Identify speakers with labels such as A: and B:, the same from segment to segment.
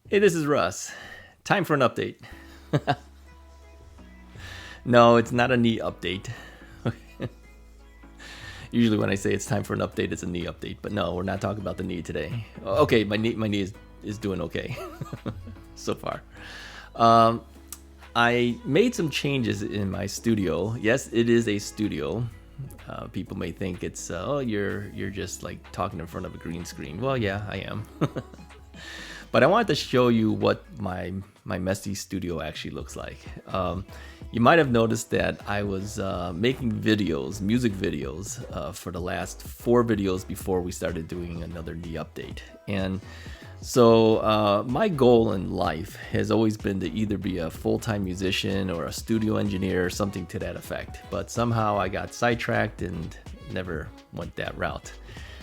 A: Hey, this is Russ. Time for an update. No, it's not a knee update. Usually, when I say it's time for an update, it's a knee update. But no, we're not talking about the knee today. Okay, my knee is doing okay so far. Um, I made some changes in my studio. Yes, it is a studio. People may think it's oh you're just like talking in front of a green screen. Well, yeah, I am. But I wanted to show you what my messy studio actually looks like. You might have noticed that I was making videos, music videos, for the last 4 videos before we started doing another knee update. And so my goal in life has always been to either be a full-time musician or a studio engineer or something to that effect. But somehow I got sidetracked and never went that route.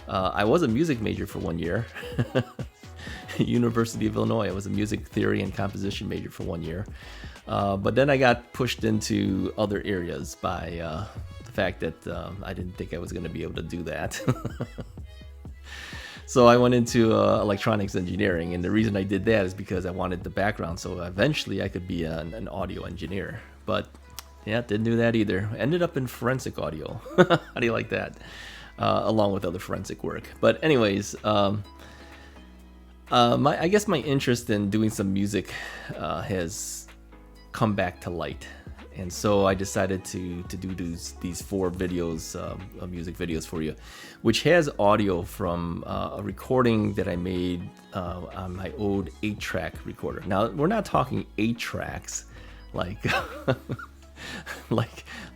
A: I was a music major for 1 year. University of Illinois. I was a music theory and composition major for 1 year. But then I got pushed into other areas by the fact that I didn't think I was going to be able to do that. So I went into electronics engineering, and the reason I did that is because I wanted the background so eventually I could be an audio engineer. But yeah, didn't do that either. Ended up in forensic audio. How do you like that? Along with other forensic work. But anyways, I guess my interest in doing some music has come back to light, and so I decided to do these 4 videos, music videos for you, which has audio from a recording that I made on my old 8-track recorder. Now we're not talking 8 tracks like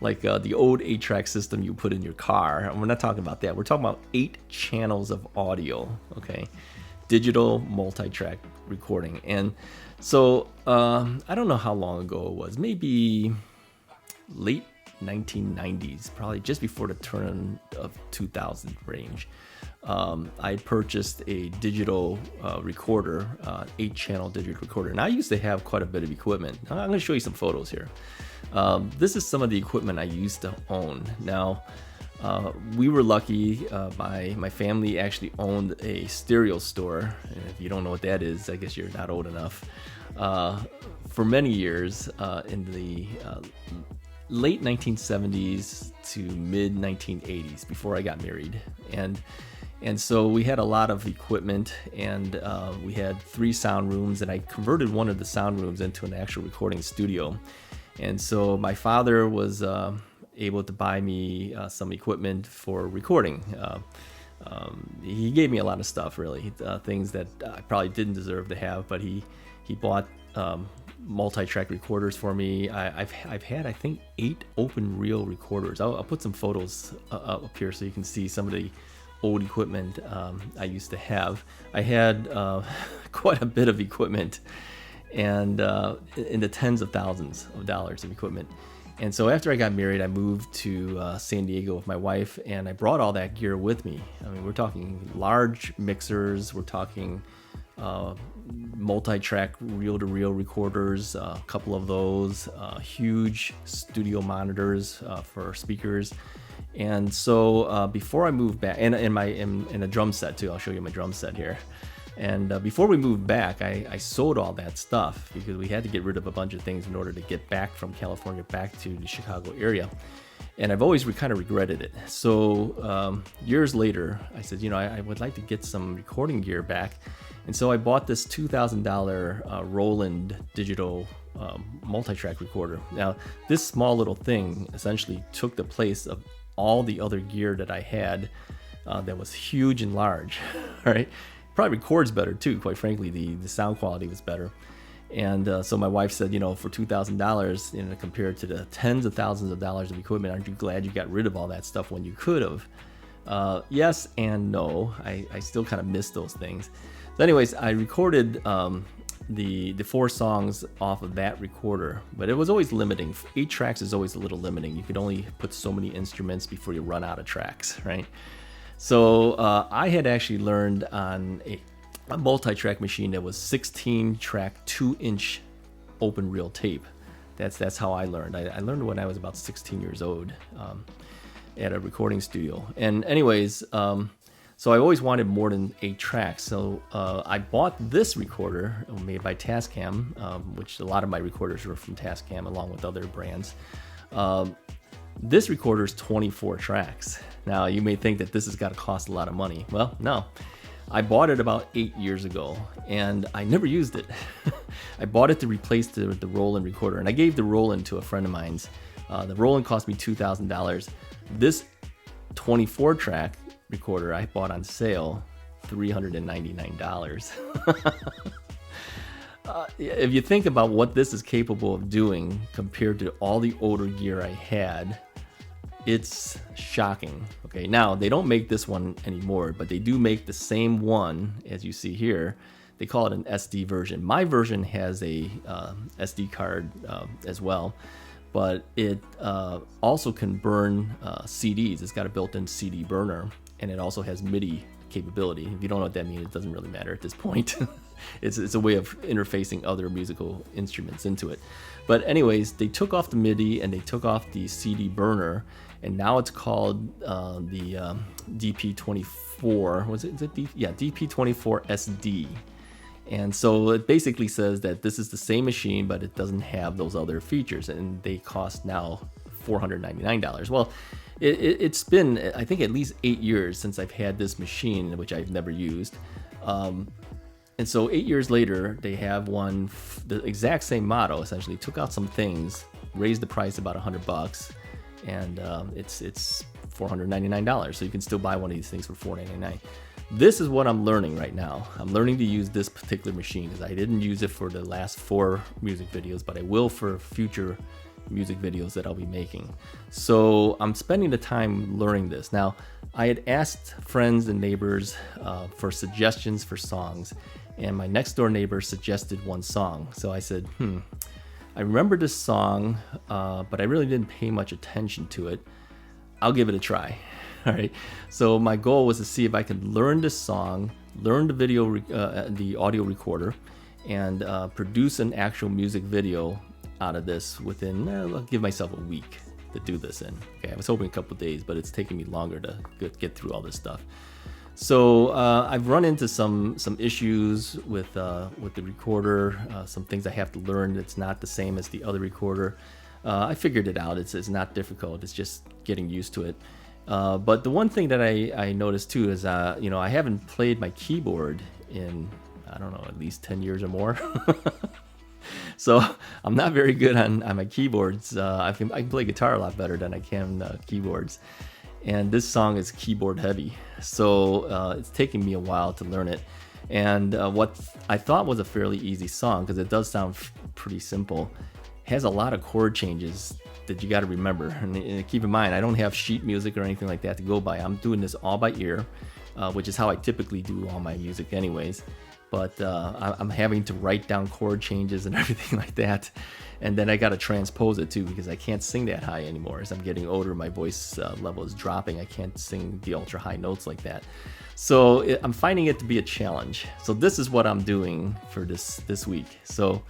A: like the old 8-track system you put in your car. We're not talking about that. We're talking about 8 channels of audio. Okay. Digital multi-track recording. And so I don't know how long ago it was, maybe late 1990s, probably just before the turn of 2000 range. I purchased a digital recorder, 8-channel digital recorder, and I used to have quite a bit of equipment. I'm going to show you some photos here. This is some of the equipment I used to own. Now, we were lucky. My family actually owned a stereo store. And if you don't know what that is, I guess you're not old enough. For many years, in the late 1970s to mid 1980s, before I got married, and so we had a lot of equipment, and we had 3 sound rooms, and I converted one of the sound rooms into an actual recording studio. And so my father was able to buy me some equipment for recording. He gave me a lot of stuff, really, things that I probably didn't deserve to have, but he bought multi-track recorders for me. I've had, I think, 8 open reel recorders. I'll put some photos up here so you can see some of the old equipment I used to have. I had quite a bit of equipment, and in the tens of thousands of dollars of equipment. And so after I got married, I moved to San Diego with my wife, and I brought all that gear with me. I mean, we're talking large mixers, we're talking multi-track reel-to-reel recorders, a couple of those, huge studio monitors for speakers. And so before I moved back, and a drum set too, I'll show you my drum set here. And before we moved back, I sold all that stuff because we had to get rid of a bunch of things in order to get back from California back to the Chicago area. And I've always kind of regretted it. So years later, I said, I would like to get some recording gear back. And so I bought this $2,000 Roland digital multi-track recorder. Now, this small little thing essentially took the place of all the other gear that I had that was huge and large, right? Probably records better too, quite frankly. The sound quality was better. And so my wife said, for $2,000, compared to the tens of thousands of dollars of equipment, aren't you glad you got rid of all that stuff when you could have? Yes and no. I still kind of miss those things. So anyways, I recorded the 4 songs off of that recorder, but it was always limiting. 8 tracks is always a little limiting. You could only put so many instruments before you run out of tracks, right? So I had actually learned on a multi-track machine that was 16-track, 2-inch open reel tape. That's how I learned. I learned when I was about 16 years old at a recording studio. And anyways, So I always wanted more than 8 tracks. So I bought this recorder made by Tascam, which a lot of my recorders were from Tascam along with other brands. This recorder is 24 tracks. Now you may think that this has got to cost a lot of money. Well, no. I bought it about 8 years ago and I never used it. I bought it to replace the Roland recorder, and I gave the Roland to a friend of mine's. The Roland cost me $2,000. This 24 track recorder I bought on sale, $399. If you think about what this is capable of doing compared to all the older gear I had, it's shocking. Okay, now they don't make this one anymore, but they do make the same one as you see here. They call it an SD version. My version has a SD card as well, but it also can burn CDs. It's got a built-in CD burner, and it also has MIDI capability. If you don't know what that means, it doesn't really matter at this point. It's a way of interfacing other musical instruments into it. But anyways, they took off the MIDI and they took off the CD burner, and now it's called the DP24. Was it? Yeah, DP24 SD. And so it basically says that this is the same machine, but it doesn't have those other features, and they cost now $499. Well, it's been, I think, at least 8 years since I've had this machine, which I've never used. And so 8 years later, they have one, the exact same model, essentially took out some things, raised the price about $100, and it's $499. So you can still buy one of these things for $499. This is what I'm learning right now. I'm learning to use this particular machine because I didn't use it for the last 4 music videos, but I will for future music videos that I'll be making. So I'm spending the time learning this. Now, I had asked friends and neighbors for suggestions for songs, and my next door neighbor suggested one song. So I said, I remember this song, but I really didn't pay much attention to it. I'll give it a try. All right. So my goal was to see if I could learn this song, learn the video, the audio recorder, and produce an actual music video out of this within, I'll give myself a week to do this in. Okay, I was hoping a couple of days, but it's taking me longer to get through all this stuff. So I've run into some issues with the recorder, some things I have to learn that's not the same as the other recorder. I figured it out. It's not difficult. It's just getting used to it. But the one thing that I noticed too is, I haven't played my keyboard in, I don't know, at least 10 years or more. So I'm not very good on my keyboards. I can play guitar a lot better than I can keyboards. And this song is keyboard heavy. So it's taking me a while to learn it. And what I thought was a fairly easy song, because it does sound pretty simple, has a lot of chord changes that you got to remember. And keep in mind, I don't have sheet music or anything like that to go by. I'm doing this all by ear, which is how I typically do all my music anyways. But I'm having to write down chord changes and everything like that. And then I got to transpose it too, because I can't sing that high anymore. As I'm getting older, my voice level is dropping. I can't sing the ultra high notes like that. So I'm finding it to be a challenge. So this is what I'm doing for this week. So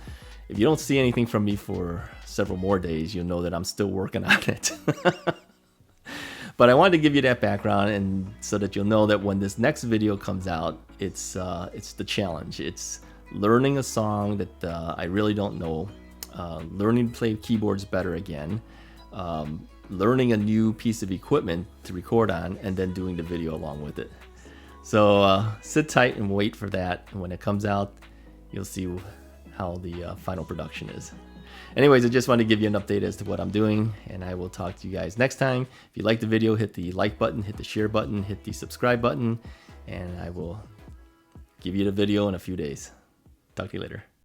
A: if you don't see anything from me for several more days, you'll know that I'm still working on it. But I wanted to give you that background, and so that you'll know that when this next video comes out, it's the challenge. It's learning a song that I really don't know, learning to play keyboards better again, learning a new piece of equipment to record on, and then doing the video along with it. So sit tight and wait for that. And when it comes out, you'll see how the final production is. Anyways, I just wanted to give you an update as to what I'm doing, and I will talk to you guys next time. If you like the video, hit the like button, hit the share button, hit the subscribe button, and I will give you the video in a few days. Talk to you later.